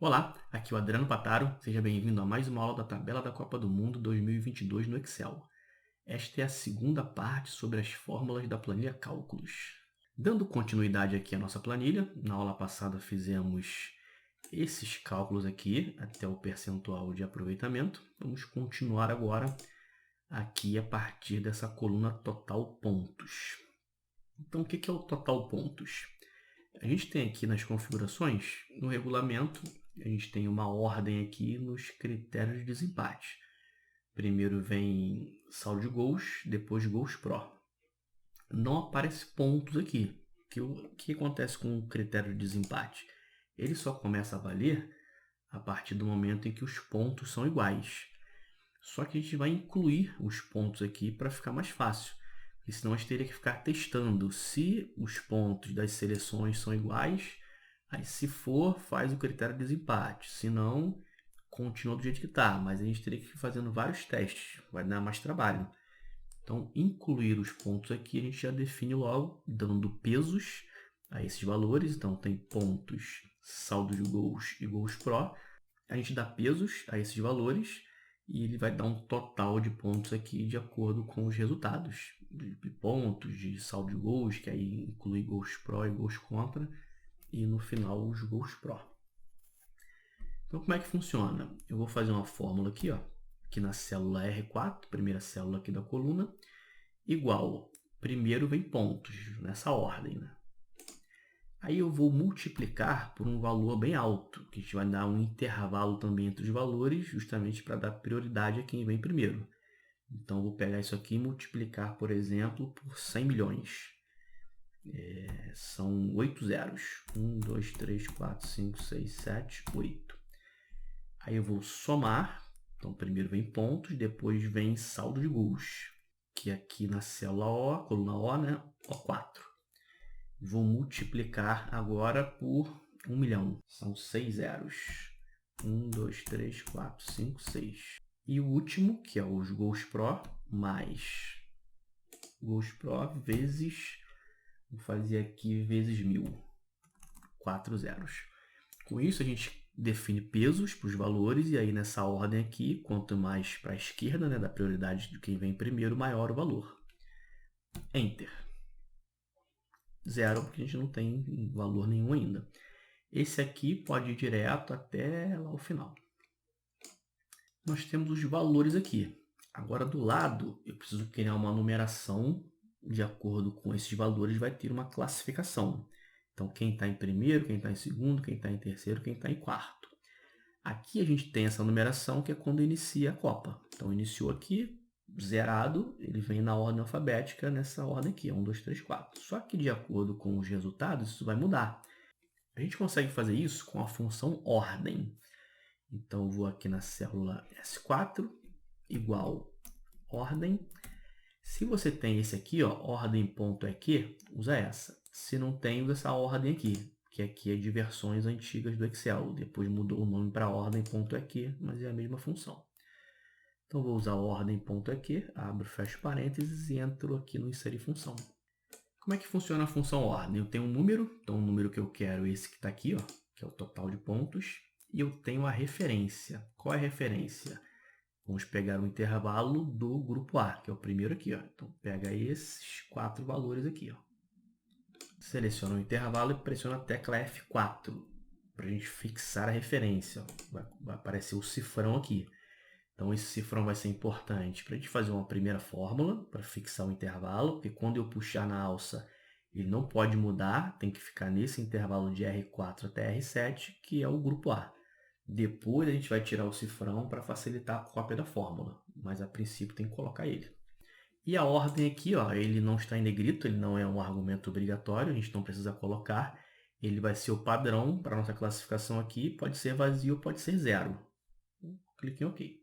Olá, aqui é o Adriano Pataro, seja bem-vindo a mais uma aula da tabela da Copa do Mundo 2022 no Excel. Esta é a segunda parte sobre as fórmulas da planilha Cálculos. Dando continuidade aqui à nossa planilha, na aula passada fizemos esses cálculos aqui até o percentual de aproveitamento. Vamos continuar agora aqui a partir dessa coluna total pontos. Então, o que é o total pontos? A gente tem aqui nas configurações, no regulamento, a gente tem uma ordem aqui nos critérios de desempate. Primeiro vem saldo de gols, depois gols pró. Não aparece pontos aqui. O que acontece com o critério de desempate? Ele só começa a valer a partir do momento em que os pontos são iguais. Só que a gente vai incluir os pontos aqui para ficar mais fácil. Porque senão a gente teria que ficar testando se os pontos das seleções são iguais. Aí, se for, faz o critério de desempate. Se não, continua do jeito que está. Mas a gente teria que ir fazendo vários testes. Vai dar mais trabalho. Então, incluir os pontos aqui, a gente já define logo, dando pesos a esses valores. Então, tem pontos, saldo de gols e gols pró. A gente dá pesos a esses valores e ele vai dar um total de pontos aqui de acordo com os resultados. De pontos, de saldo de gols, que aí inclui gols pró e gols contra. E no final os gols pró. Então como é que funciona? Eu vou fazer uma fórmula aqui, ó, aqui na célula R4, primeira célula aqui da coluna, igual, primeiro vem pontos, nessa ordem, né? Aí eu vou multiplicar por um valor bem alto, que a gente vai dar um intervalo também entre os valores, justamente para dar prioridade a quem vem primeiro. Então eu vou pegar isso aqui e multiplicar, por exemplo, por 100 milhões. São 8 zeros. 1, 2, 3, 4, 5, 6, 7, 8. Aí eu vou somar. Então, primeiro vem pontos, depois vem saldo de gols, que aqui na célula O, coluna O, né? O4. Vou multiplicar agora por 1 milhão. São 6 zeros. 1, 2, 3, 4, 5, 6. E o último, que é os gols pró, mais gols pró vezes... Vou fazer aqui vezes 1000, 4 zeros. Com isso, a gente define pesos para os valores, e aí nessa ordem aqui, quanto mais para a esquerda, né, da prioridade de quem vem primeiro, maior o valor. Enter. Zero, porque a gente não tem valor nenhum ainda. Esse aqui pode ir direto até lá o final. Nós temos os valores aqui. Agora, do lado, eu preciso criar uma numeração. De acordo com esses valores, vai ter uma classificação. Então, quem está em primeiro, quem está em segundo, quem está em terceiro, quem está em quarto. Aqui a gente tem essa numeração que é quando inicia a Copa. Então, iniciou aqui, zerado, ele vem na ordem alfabética, nessa ordem aqui, 1, 2, 3, 4. Só que, de acordo com os resultados, isso vai mudar. A gente consegue fazer isso com a função ordem. Então, eu vou aqui na célula S4, igual ordem. Se você tem esse aqui, ó, ordem.eq, usa essa. Se não tem, usa essa ordem aqui, que aqui é de versões antigas do Excel. Depois mudou o nome para ordem.eq, mas é a mesma função. Então, vou usar ordem.eq, abro, fecho parênteses e entro aqui no inserir função. Como é que funciona a função ordem? Eu tenho um número, então o número que eu quero é esse que está aqui, ó, que é o total de pontos, e eu tenho a referência. Qual é a referência? Vamos pegar o intervalo do grupo A, que é o primeiro aqui, ó. Então, pega esses 4 valores aqui, ó. Seleciona o intervalo e pressiona a tecla F4 para a gente fixar a referência. Ó. Vai aparecer o cifrão aqui. Então, esse cifrão vai ser importante para a gente fazer uma primeira fórmula para fixar o intervalo, porque quando eu puxar na alça, ele não pode mudar, tem que ficar nesse intervalo de R4 até R7, que é o grupo A. Depois a gente vai tirar o cifrão para facilitar a cópia da fórmula, mas a princípio tem que colocar ele. E a ordem aqui, ó, ele não está em negrito, ele não é um argumento obrigatório, a gente não precisa colocar. Ele vai ser o padrão para a nossa classificação aqui, pode ser vazio, pode ser zero. Clique em OK.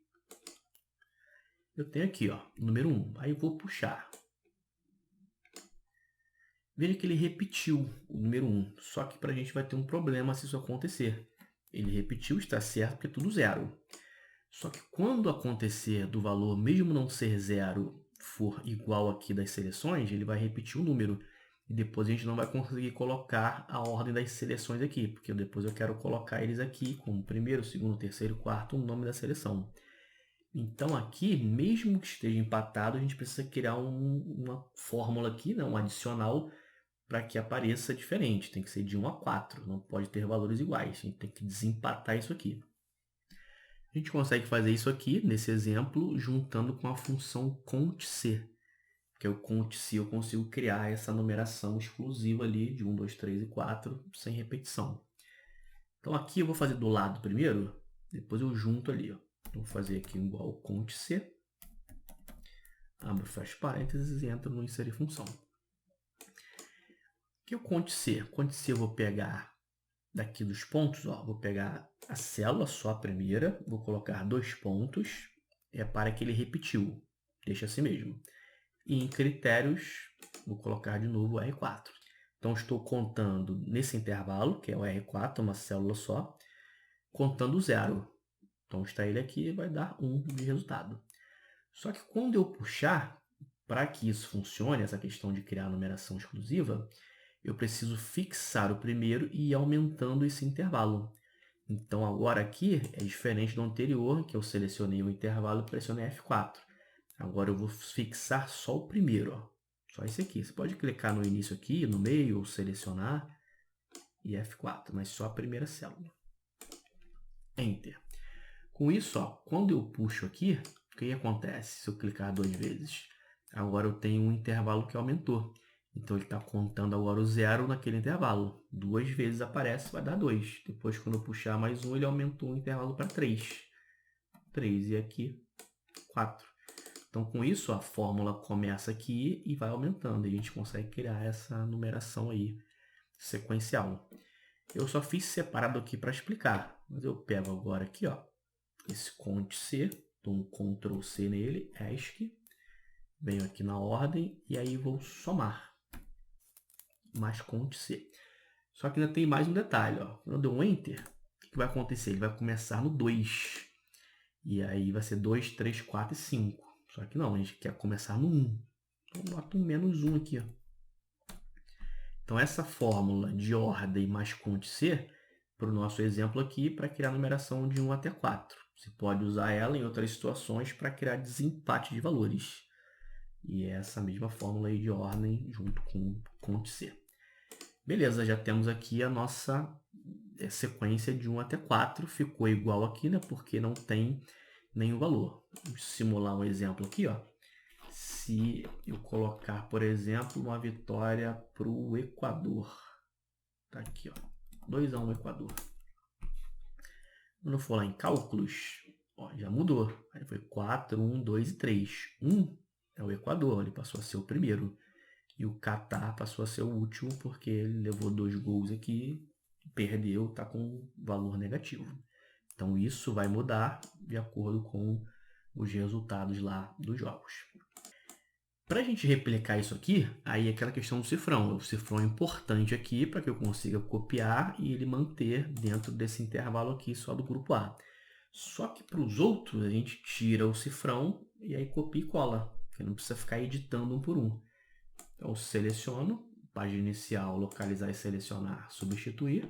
Eu tenho aqui, ó, número 1, aí eu vou puxar. Veja que ele repetiu o número 1, só que para a gente vai ter um problema se isso acontecer. Ele repetiu, está certo, porque é tudo zero. Só que quando acontecer do valor, mesmo não ser zero, for igual aqui das seleções, ele vai repetir o número. e depois a gente não vai conseguir colocar a ordem das seleções aqui, porque depois eu quero colocar eles aqui como primeiro, segundo, terceiro, quarto, o nome da seleção. Então aqui, mesmo que esteja empatado, a gente precisa criar uma fórmula aqui, né, um adicional, para que apareça diferente. Tem que ser de 1 a 4, não pode ter valores iguais. A gente tem que desempatar isso aqui. A gente consegue fazer isso aqui, nesse exemplo, juntando com a função cont_c. Que é o cont_c, eu consigo criar essa numeração exclusiva ali de 1, 2, 3 e 4, sem repetição. Então aqui eu vou fazer do lado primeiro, depois eu junto ali. Ó. Vou fazer aqui igual cont_c, abro, fecho parênteses e entro no inserir função. Aqui é o cont_c. Cont_c eu vou pegar daqui dos pontos, ó, vou pegar a célula, só a primeira, vou colocar 2 pontos, é para que ele repetiu, deixa assim mesmo. E em critérios, vou colocar de novo o R4. Então, estou contando nesse intervalo, que é o R4, uma célula só, contando 0. Então, está ele aqui, vai dar 1 de resultado. Só que quando eu puxar, para que isso funcione, essa questão de criar numeração exclusiva, eu preciso fixar o primeiro e ir aumentando esse intervalo. Então, agora aqui é diferente do anterior, que eu selecionei o intervalo e pressionei F4. Agora eu vou fixar só o primeiro, ó. Só esse aqui. Você pode clicar no início aqui, no meio, ou selecionar, e F4, mas só a primeira célula. Enter. Com isso, ó, quando eu puxo aqui, o que acontece se eu clicar 2 vezes? Agora eu tenho um intervalo que aumentou. Então, ele está contando agora o 0 naquele intervalo. 2 vezes aparece, vai dar 2. Depois, quando eu puxar mais 1, ele aumentou o intervalo para 3. 3 e aqui 4. Então, com isso, a fórmula começa aqui e vai aumentando. E a gente consegue criar essa numeração aí sequencial. Eu só fiz separado aqui para explicar. Mas eu pego agora aqui, ó, esse cont_c, dou um Ctrl+C nele, ESC. Venho aqui na ordem e aí vou somar. Mais cont_c. Só que ainda tem mais um detalhe. Ó. Quando eu der um Enter, o que vai acontecer? Ele vai começar no 2. E aí vai ser 2, 3, 4 e 5. Só que não, a gente quer começar no 1. Então, boto um menos 1 aqui. Ó. Então, essa fórmula de ordem mais cont_c, para o nosso exemplo aqui, para criar a numeração de 1 até 4. Você pode usar ela em outras situações para criar desempate de valores. E é essa mesma fórmula aí de ordem junto com cont_c. Beleza, já temos aqui a nossa sequência de 1 até 4. Ficou igual aqui, né? Porque não tem nenhum valor. Vamos simular um exemplo aqui, ó. Se eu colocar, por exemplo, uma vitória para o Equador. Tá aqui, ó. 2-1 Equador. Quando eu for lá em cálculos, ó, já mudou. Aí foi 4, 1, 2 e 3. 1 é o Equador, ele passou a ser o primeiro. E o Catar passou a ser o último porque ele levou 2 gols aqui, perdeu, está com valor negativo. Então, isso vai mudar de acordo com os resultados lá dos jogos. Para a gente replicar isso aqui, aí é aquela questão do cifrão. O cifrão é importante aqui para que eu consiga copiar e ele manter dentro desse intervalo aqui só do grupo A. Só que para os outros, a gente tira o cifrão e aí copia e cola. Porque não precisa ficar editando um por um. Então, seleciono, página inicial, localizar e selecionar, substituir.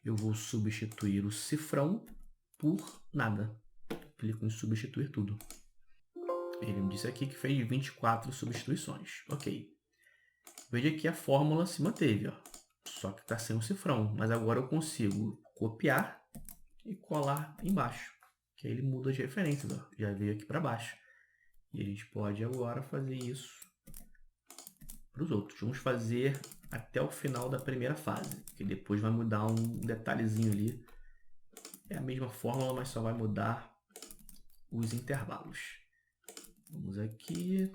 Eu vou substituir o cifrão por nada. Clico em substituir tudo. Ele me disse aqui que fez 24 substituições. Ok. Veja que a fórmula se manteve, ó. Só que está sem o cifrão. Mas agora eu consigo copiar e colar embaixo. Que aí ele muda as referências, ó. Já veio aqui para baixo. E a gente pode agora fazer isso para os outros. Vamos fazer até o final da primeira fase. Que depois vai mudar um detalhezinho ali. É a mesma fórmula, mas só vai mudar os intervalos. Vamos aqui.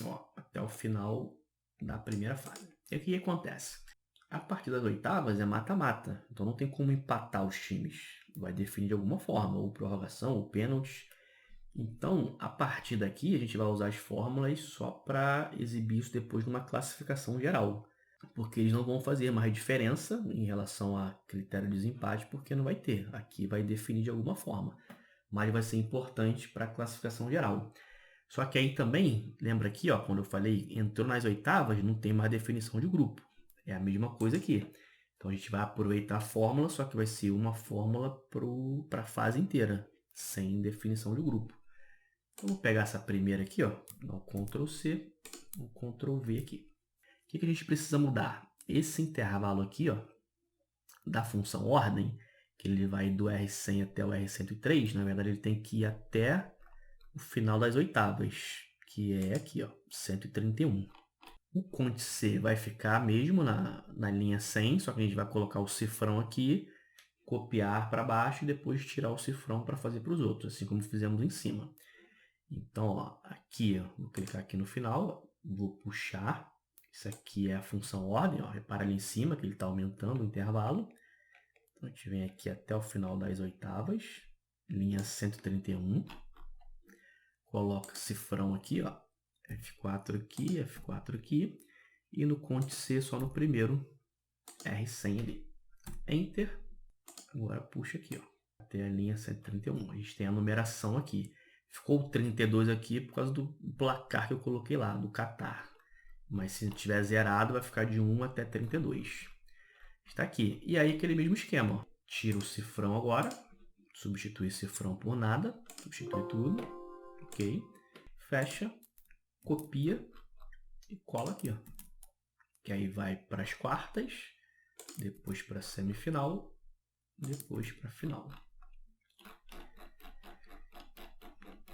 Ó, até o final da primeira fase. E o que acontece? A partir das oitavas é mata-mata, então não tem como empatar os times. Vai definir de alguma forma, ou prorrogação, ou pênalti. Então, a partir daqui, a gente vai usar as fórmulas só para exibir isso depois numa classificação geral. porque eles não vão fazer mais diferença em relação a critério de desempate, porque não vai ter. Aqui vai definir de alguma forma, mas vai ser importante para a classificação geral. Só que aí também, lembra aqui, ó, quando eu falei entrou nas oitavas, não tem mais definição de grupo. É a mesma coisa aqui. Então a gente vai aproveitar a fórmula, só que vai ser uma fórmula para a fase inteira, sem definição de grupo. Então, vou pegar essa primeira aqui, ó, dar um Ctrl C, um Ctrl V aqui. O que a gente precisa mudar? Esse intervalo aqui, ó, da função ordem, que ele vai do R100 até o R103, na verdade ele tem que ir até o final das oitavas, que é aqui, ó, 131. O Cont C vai ficar mesmo na linha 100, só que a gente vai colocar o cifrão aqui, copiar para baixo e depois tirar o cifrão para fazer para os outros, assim como fizemos em cima. Então, ó, aqui, ó, vou clicar aqui no final, ó, vou puxar. Isso aqui é a função ordem, ó, repara ali em cima que ele está aumentando o intervalo. Então, a gente vem aqui até o final das oitavas, linha 131. Coloca cifrão aqui, ó, F4 aqui, F4 aqui. E no Cont C só no primeiro, R100 ali. Enter. Agora puxa aqui, ó, até a linha 131. A gente tem a numeração aqui. Ficou 32 aqui por causa do placar que eu coloquei lá, do Qatar. Mas se tiver zerado, vai ficar de 1 até 32. Está aqui. E aí, aquele mesmo esquema. Ó. Tira o cifrão agora. Substitui cifrão por nada. Substitui tudo. Ok. Fecha. Copia. E cola aqui. Ó. Que aí vai para as quartas. Depois para a semifinal. Depois para a final.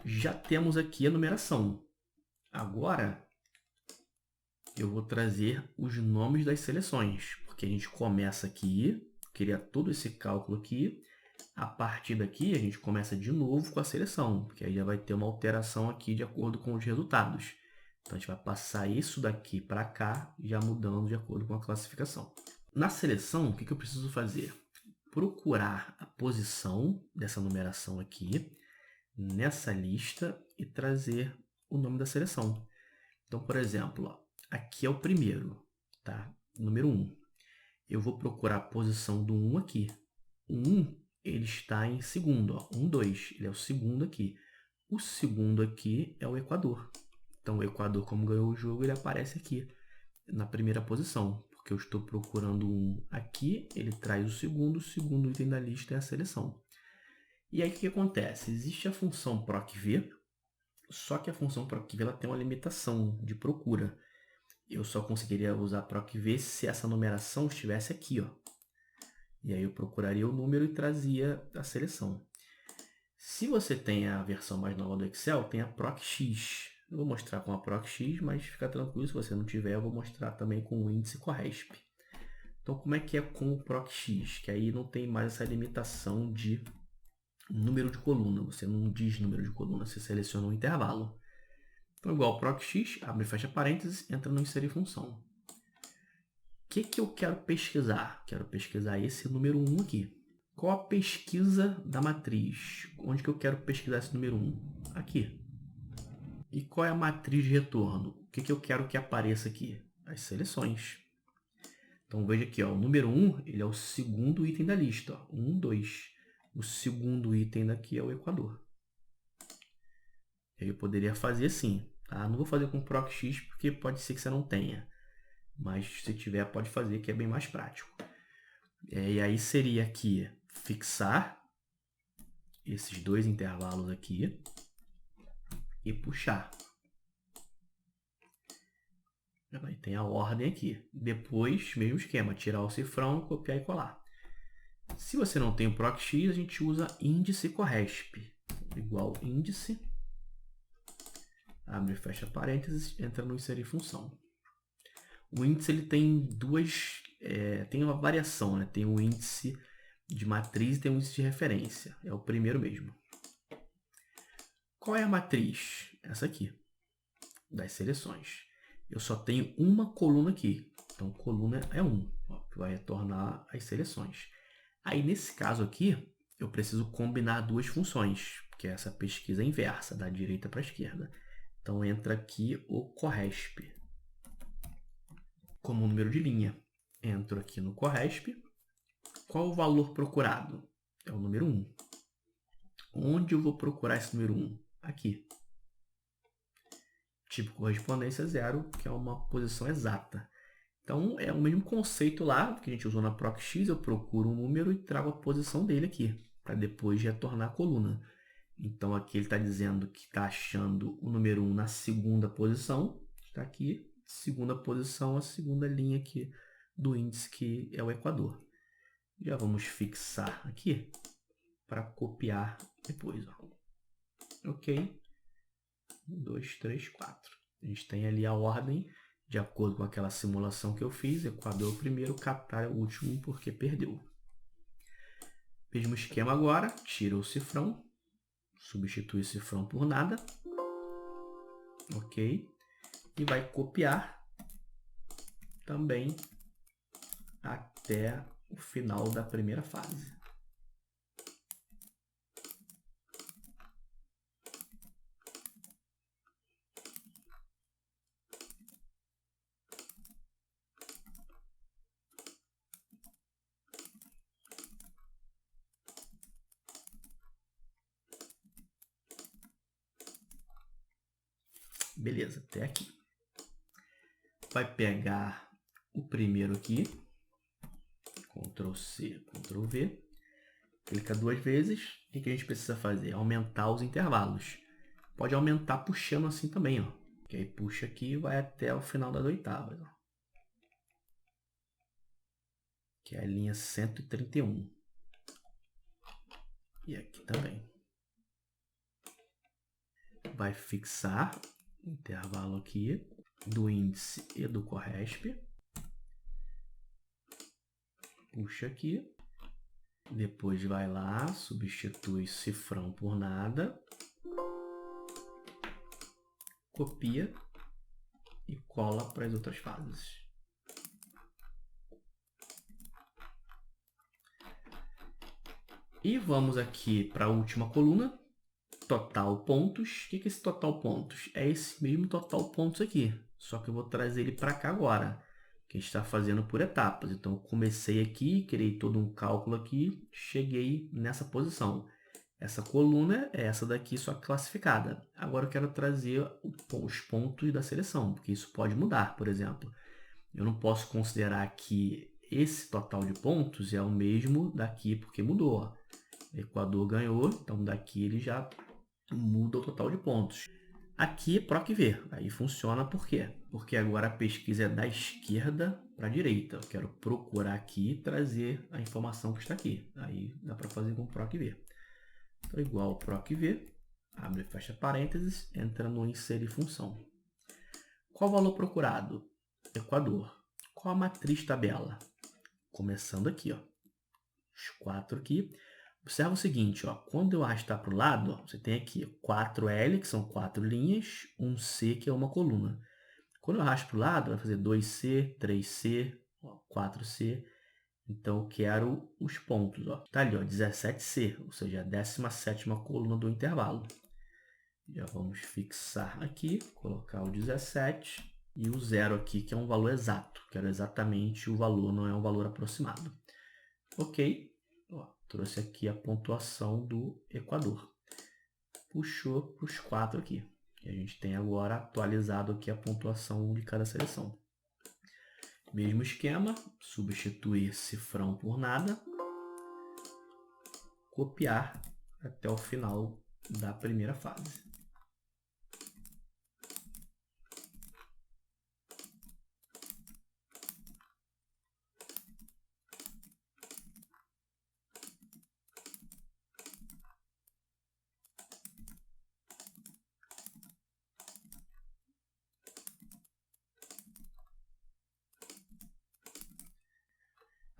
Já temos aqui a numeração. Agora, eu vou trazer os nomes das seleções, porque a gente começa aqui, cria todo esse cálculo aqui. A partir daqui, a gente começa de novo com a seleção, porque aí já vai ter uma alteração aqui de acordo com os resultados. Então, a gente vai passar isso daqui para cá, já mudando de acordo com a classificação. Na seleção, o que eu preciso fazer? Procurar a posição dessa numeração aqui, nessa lista, e trazer o nome da seleção. Então, por exemplo, ó, aqui é o primeiro, tá? Número 1. Eu vou procurar a posição do 1 aqui. O 1, ele está em segundo, ó. 1, 2, ele é o segundo aqui. O segundo aqui é o Equador. Então, o Equador, como ganhou o jogo, ele aparece aqui na primeira posição, porque eu estou procurando um aqui, ele traz o segundo item da lista é a seleção. E aí, o que acontece? Existe a função procv, só que a função procv ela tem uma limitação de procura. Eu só conseguiria usar procv se essa numeração estivesse aqui, ó. E aí eu procuraria o número e trazia a seleção. Se você tem a versão mais nova do Excel, tem a procx. Eu vou mostrar com a procx, mas fica tranquilo, se você não tiver, eu vou mostrar também com o índice corresp. Então, como é que é com o procx? Que aí não tem mais essa limitação de número de coluna. Você não diz número de coluna, você seleciona um intervalo. Então, igual procx, abre e fecha parênteses, entra no inserir função. O que eu quero pesquisar? Quero pesquisar esse número 1 aqui. Qual a pesquisa da matriz? Onde que eu quero pesquisar esse número 1? Aqui. E qual é a matriz de retorno? O que eu quero que apareça aqui? As seleções. Então, veja aqui, ó, o número 1 ele é o segundo item da lista. Ó, 1, 2. O segundo item daqui é o Equador. Eu poderia fazer assim. Tá? Não vou fazer com procx porque pode ser que você não tenha. Mas se tiver, pode fazer, que é bem mais prático. E aí seria aqui fixar esses dois intervalos aqui e puxar. Aí tem a ordem aqui. Depois, mesmo esquema, tirar o cifrão, copiar e colar. Se você não tem o procx, a gente usa índice corresp. Igual índice, abre e fecha parênteses, entra no inserir função. O índice ele tem tem uma variação, né? Tem o índice de matriz e tem o índice de referência. É o primeiro mesmo. Qual é a matriz? Essa aqui, das seleções. Eu só tenho uma coluna aqui. Então, coluna é 1, que vai retornar as seleções. Aí, nesse caso aqui, eu preciso combinar duas funções, que é essa pesquisa inversa, da direita para a esquerda. Então, entra aqui o corresp. como um número de linha. Entro aqui no Corresp. Qual o valor procurado? É o número 1. Onde eu vou procurar esse número 1? Aqui. Tipo correspondência 0, que é uma posição exata. Então, é o mesmo conceito lá que a gente usou na ProcX. Eu procuro um número e trago a posição dele aqui, para depois retornar a coluna. Então, aqui ele está dizendo que está achando o número 1 na segunda posição. Está aqui, segunda posição, a segunda linha aqui do índice, que é o equador. Já vamos fixar aqui para copiar depois. Ó. Ok. 1, 2, 3, 4. A gente tem ali a ordem de acordo com aquela simulação que eu fiz. Equador primeiro, capital é o último porque perdeu. Mesmo esquema agora. Tira o cifrão. Substitui o cifrão por nada. Ok. E vai copiar também até o final da primeira fase. Beleza, até aqui. Vai pegar o primeiro aqui. Ctrl C, Ctrl V. Clica 2 vezes. O que a gente precisa fazer? Aumentar os intervalos. Pode aumentar puxando assim também, ó. Que aí puxa aqui e vai até o final das oitavas, ó. Que é a linha 131. E aqui também. Vai fixar o intervalo aqui do índice e do Corresp. Puxa aqui. Depois vai lá, substitui cifrão por nada. Copia e cola para as outras fases. E vamos aqui para a última coluna. Total pontos. O que é esse total pontos? É esse mesmo total pontos aqui. Só que eu vou trazer ele para cá agora. Que a gente está fazendo por etapas. Então, eu comecei aqui, criei todo um cálculo aqui, cheguei nessa posição. Essa coluna é essa daqui, só classificada. Agora eu quero trazer os pontos da seleção, porque isso pode mudar, por exemplo. Eu não posso considerar que esse total de pontos é o mesmo daqui, porque mudou. Ó. Equador ganhou, então daqui ele já muda o total de pontos. Aqui é PROC-V, aí funciona por quê? Porque agora a pesquisa é da esquerda para a direita. Eu quero procurar aqui e trazer a informação que está aqui. Aí dá para fazer com PROC-V. Então, igual PROC-V, abre e fecha parênteses, entra no inserir função. Qual o valor procurado? Equador. Qual a matriz tabela? Começando aqui, ó. Os 4 aqui. Observa o seguinte, ó, quando eu arrastar para o lado, ó, você tem aqui 4L, que são 4 linhas, 1C, que é uma coluna. Quando eu arrasto para o lado, vai fazer 2C, 3C, ó, 4C. Então, eu quero os pontos. Está ali, ó, 17C, ou seja, a 17ª coluna do intervalo. Já vamos fixar aqui, colocar o 17 e o 0 aqui, que é um valor exato. Quero exatamente o valor, não é um valor aproximado. Ok. Ó, trouxe aqui a pontuação do Equador. Puxou para os 4 aqui. E a gente tem agora atualizado aqui a pontuação de cada seleção. Mesmo esquema, substituir cifrão por nada. Copiar até o final da primeira fase.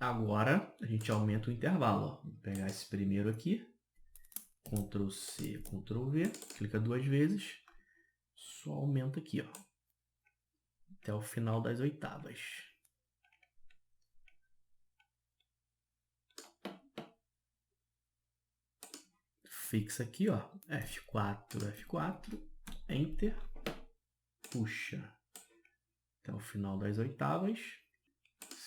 Agora, a gente aumenta o intervalo. Ó. Vou pegar esse primeiro aqui. Ctrl C, Ctrl V. Clica 2 vezes. Só aumenta aqui, ó. Até o final das oitavas. Fixa aqui, ó. F4, F4. Enter. Puxa até o final das oitavas.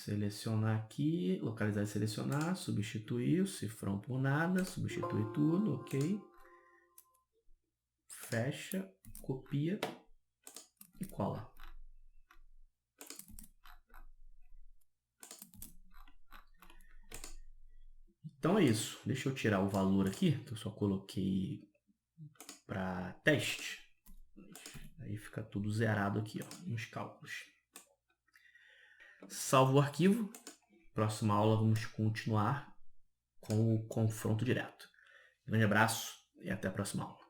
Selecionar aqui, localizar e selecionar, substituir o cifrão por nada, substituir tudo, ok. Fecha, copia e cola. Então é isso. Deixa eu tirar o valor aqui, que eu só coloquei para teste. Aí fica tudo zerado aqui, ó, nos cálculos. Salvo o arquivo. Próxima aula vamos continuar com o confronto direto. Grande abraço e até a próxima aula.